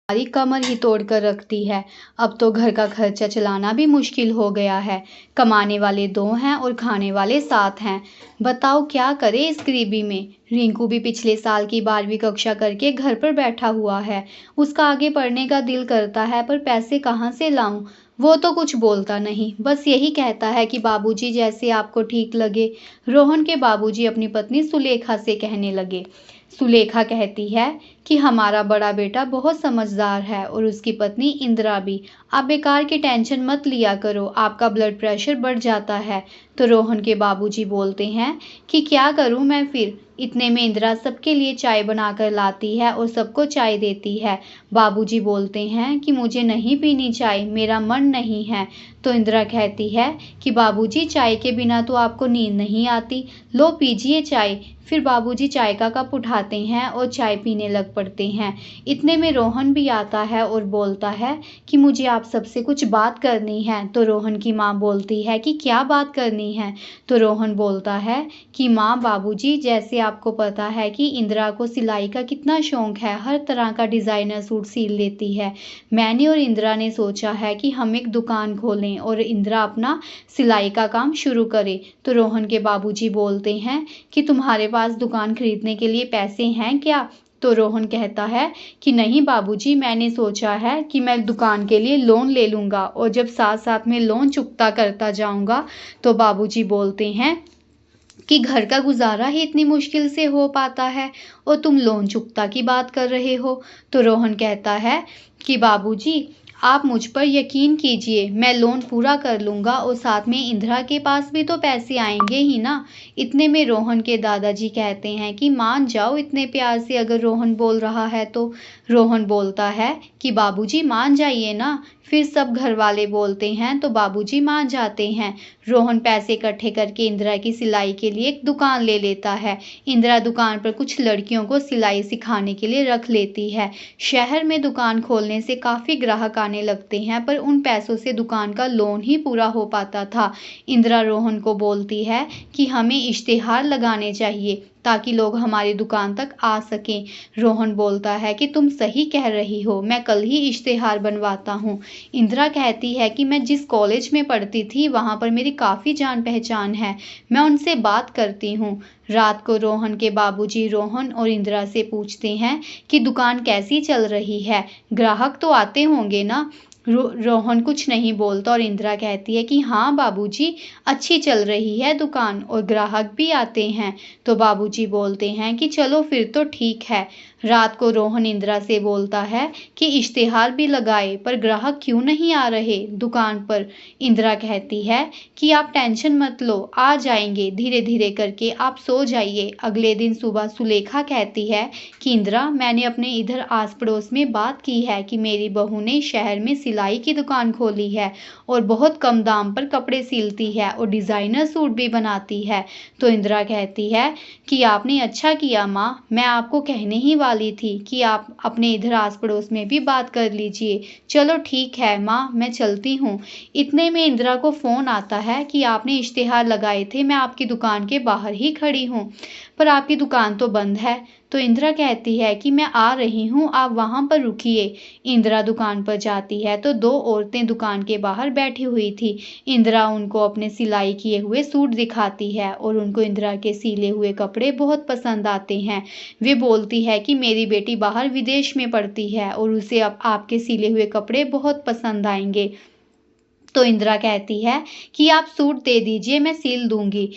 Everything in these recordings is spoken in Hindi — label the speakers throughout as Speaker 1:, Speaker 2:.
Speaker 1: हमारी कमर ही तोड़ कर रखती है। अब तो घर का खर्चा चलाना भी मुश्किल हो गया है। कमाने वाले 2 हैं और खाने वाले 7 हैं। बताओ क्या करे इस गरीबी में। रिंकू भी पिछले साल की 12वीं कक्षा करके घर पर बैठा हुआ है। उसका आगे पढ़ने का दिल करता है पर पैसे कहाँ से लाऊं। वो तो कुछ बोलता नहीं, बस यही कहता है कि बाबूजी जैसे आपको ठीक लगे। रोहन के बाबूजी अपनी पत्नी सुलेखा से कहने लगे। सुलेखा कहती है कि हमारा बड़ा बेटा बहुत समझदार है और उसकी पत्नी इंदिरा भी। आप बेकार की टेंशन मत लिया करो, आपका ब्लड प्रेशर बढ़ जाता है। तो रोहन के बाबूजी बोलते हैं कि क्या करूं मैं फिर। इतने में इंदिरा सबके लिए चाय बनाकर लाती है और सबको चाय देती है। बाबूजी बोलते हैं कि मुझे नहीं पीनी चाय, मेरा मन नहीं है। तो इंदिरा कहती है कि बाबूजी चाय के बिना तो आपको नींद नहीं आती, लो पीजिए चाय। फिर बाबूजी चाय का कप उठाते हैं और चाय पीने लग पड़ते हैं। इतने में रोहन भी आता है और बोलता है कि मुझे आप सबसे कुछ बात करनी है। तो रोहन की माँ बोलती है कि क्या बात करनी है। तो रोहन बोलता है कि माँ बाबूजी जैसे आपको पता है कि इंदिरा को सिलाई का कितना शौक है, हर तरह का डिज़ाइनर सूट सिल लेती है। मैंने और इंदिरा ने सोचा है कि हम एक दुकान खोलें और इंदिरा अपना सिलाई का काम शुरू करे। तो रोहन के बाबूजी बोलते हैं कि तुम्हारे पास दुकान खरीदने के लिए पैसे हैं क्या। तो रोहन कहता है कि नहीं बाबूजी, मैंने सोचा है कि मैं दुकान के लिए लोन ले लूँगा और जब साथ साथ में लोन चुकता करता जाऊँगा। तो बाबूजी बोलते हैं कि घर का गुजारा ही इतनी मुश्किल से हो पाता है और तुम लोन चुकता की बात कर रहे हो। तो रोहन कहता है कि बाबूजी आप मुझ पर यकीन कीजिए, मैं लोन पूरा कर लूँगा और साथ में इंदिरा के पास भी तो पैसे आएंगे ही ना। इतने में रोहन के दादाजी कहते हैं कि मान जाओ इतने प्यार से, अगर रोहन बोल रहा है तो। रोहन बोलता है कि बाबूजी मान जाइए ना। फिर सब घर वाले बोलते हैं तो बाबूजी मान जाते हैं। रोहन पैसे इकट्ठे करके इंदिरा की सिलाई के लिए एक दुकान ले लेता है। इंदिरा दुकान पर कुछ लड़कियों को सिलाई सिखाने के लिए रख लेती है। शहर में दुकान खोलने से काफ़ी ग्राहक आने लगते हैं पर उन पैसों से दुकान का लोन ही पूरा हो पाता था। इंदिरा रोहन को बोलती है कि हमें इश्तेहार लगाने चाहिए ताकि लोग हमारी दुकान तक आ सकें। रोहन बोलता है कि तुम सही कह रही हो, मैं कल ही इश्तेहार बनवाता हूँ। इंदिरा कहती है कि मैं जिस कॉलेज में पढ़ती थी वहाँ पर मेरी काफ़ी जान पहचान है, मैं उनसे बात करती हूँ। रात को रोहन के बाबूजी रोहन और इंदिरा से पूछते हैं कि दुकान कैसी चल रही है, ग्राहक तो आते होंगे ना। रोहन कुछ नहीं बोलता और इंदिरा कहती है कि हाँ बाबूजी, अच्छी चल रही है दुकान और ग्राहक भी आते हैं। तो बाबूजी बोलते हैं कि चलो फिर तो ठीक है। रात को रोहन इंदिरा से बोलता है कि इश्तेहार भी लगाए पर ग्राहक क्यों नहीं आ रहे दुकान पर। इंदिरा कहती है कि आप टेंशन मत लो, आ जाएंगे धीरे धीरे करके, आप सो जाइए। अगले दिन सुबह सुलेखा कहती है कि इंदिरा, मैंने अपने इधर आस पड़ोस में बात की है कि मेरी बहू ने शहर में सिलाई की दुकान खोली है और बहुत कम दाम पर कपड़े सिलती है और डिज़ाइनर सूट भी बनाती है। तो इंदिरा कहती है कि आपने अच्छा किया माँ, मैं आपको कहने ही वाली थी कि आप अपने इधर आस पड़ोस में भी बात कर लीजिए। चलो ठीक है माँ, मैं चलती हूँ। इतने में इंदिरा को फ़ोन आता है कि आपने इश्तेहार लगाए थे, मैं आपकी दुकान के बाहर ही खड़ी हूँ पर आपकी दुकान तो बंद है। तो इंदिरा कहती है कि मैं आ रही हूँ, आप वहाँ पर रुकिए। इंदिरा दुकान पर जाती है तो 2 औरतें दुकान के बाहर बैठी हुई थी। इंदिरा उनको अपने सिलाई किए हुए सूट दिखाती है और उनको इंदिरा के सिले हुए कपड़े बहुत पसंद आते हैं। वे बोलती है कि मेरी बेटी बाहर विदेश में पढ़ती है और उसे अब आपके सिले हुए कपड़े बहुत पसंद आएंगे। तो इंदिरा कहती है कि आप सूट दे दीजिए, मैं सिल दूंगी।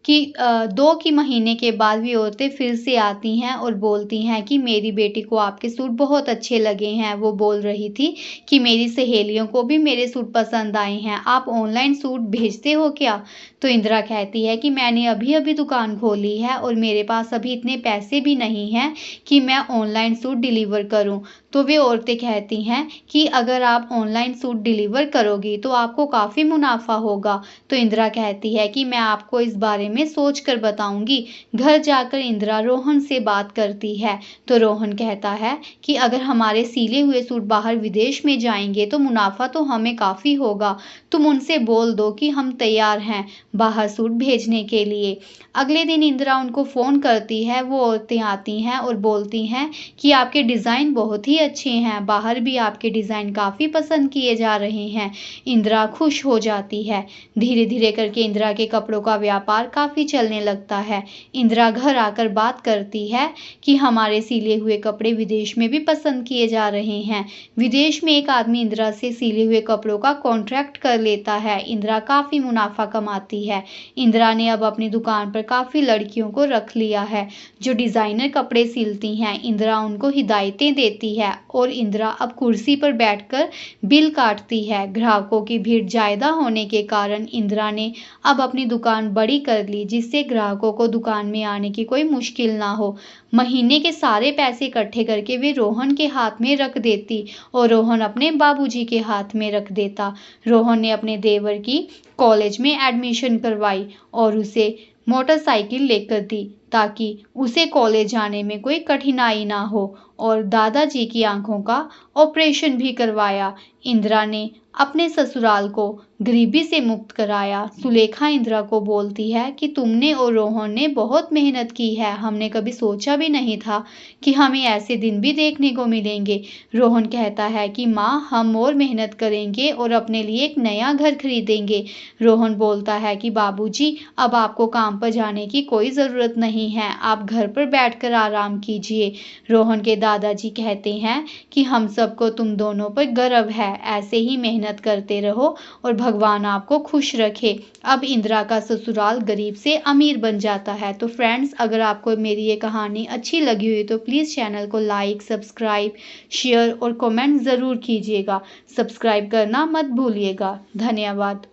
Speaker 1: कि 2 की महीने के बाद भी औरतें फिर से आती हैं और बोलती हैं कि मेरी बेटी को आपके सूट बहुत अच्छे लगे हैं। वो बोल रही थी कि मेरी सहेलियों को भी मेरे सूट पसंद आए हैं, आप ऑनलाइन सूट भेजते हो क्या। तो इंदिरा कहती है कि मैंने अभी अभी दुकान खोली है और मेरे पास अभी इतने पैसे भी नहीं हैं कि मैं ऑनलाइन सूट डिलीवर करूं। तो वे औरतें कहती हैं कि अगर आप ऑनलाइन सूट डिलीवर करोगी तो आपको काफ़ी मुनाफा होगा। तो इंदिरा कहती है कि मैं आपको इस बारे में में सोच कर बताऊंगी। घर जाकर इंदिरा रोहन से बात करती है तो रोहन कहता है कि अगर हमारे सिले हुए सूट बाहर विदेश में जाएंगे तो मुनाफा तो हमें काफ़ी होगा। तुम उनसे बोल दो कि हम तैयार हैं बाहर सूट भेजने के लिए। अगले दिन इंदिरा उनको फ़ोन करती है। वो औरतें आती हैं और बोलती हैं कि आपके डिज़ाइन बहुत ही अच्छे हैं, बाहर भी आपके डिज़ाइन काफ़ी पसंद किए जा रहे हैं। इंदिरा खुश हो जाती है। धीरे धीरे करके इंदिरा के कपड़ों का व्यापार काफ़ी चलने लगता है। इंदिरा घर आकर बात करती है कि हमारे सिले हुए कपड़े विदेश में भी पसंद किए जा रहे हैं। विदेश में एक आदमी इंदिरा से सिले हुए कपड़ों का कॉन्ट्रैक्ट कर लेता है। इंदिरा काफ़ी मुनाफा कमाती है। इंदिरा ने अब अपनी दुकान पर काफ़ी लड़कियों को रख लिया है जो डिज़ाइनर कपड़े सिलती हैं। इंदिरा उनको हिदायतें देती है और इंदिरा अब कुर्सी पर बैठकर बिल काटती है। ग्राहकों की भीड़ ज़्यादा होने के कारण इंदिरा ने अब अपनी दुकान बड़ी कर ली जिससे ग्राहकों को दुकान में आने की कोई मुश्किल ना हो। महीने के सारे पैसे इकट्ठे करके वे रोहन के हाथ में रख देती और रोहन अपने बाबूजी के हाथ में रख देता। रोहन ने अपने देवर की कॉलेज में एडमिशन करवाई और उसे मोटरसाइकिल लेकर दी ताकि उसे कॉलेज जाने में कोई कठिनाई ना हो, और दादाजी की आंखों का ऑपरेशन भी करवाया। इंदिरा ने अपने ससुराल को गरीबी से मुक्त कराया। सुलेखा इंदिरा को बोलती है कि तुमने और रोहन ने बहुत मेहनत की है, हमने कभी सोचा भी नहीं था कि हमें ऐसे दिन भी देखने को मिलेंगे। रोहन कहता है कि माँ, हम और मेहनत करेंगे और अपने लिए एक नया घर खरीदेंगे। रोहन बोलता है कि बाबूजी, अब आपको काम पर जाने की कोई ज़रूरत नहीं है, आप घर पर बैठकर आराम कीजिए। रोहन के दादाजी कहते हैं कि हम सबको तुम दोनों पर गर्व है, ऐसे ही मेहनत करते रहो और भगवान आपको खुश रखे। अब इंदिरा का ससुराल गरीब से अमीर बन जाता है। तो फ्रेंड्स, अगर आपको मेरी ये कहानी अच्छी लगी हुई तो प्लीज़ चैनल को लाइक, सब्सक्राइब, शेयर और कमेंट ज़रूर कीजिएगा। सब्सक्राइब करना मत भूलिएगा। धन्यवाद।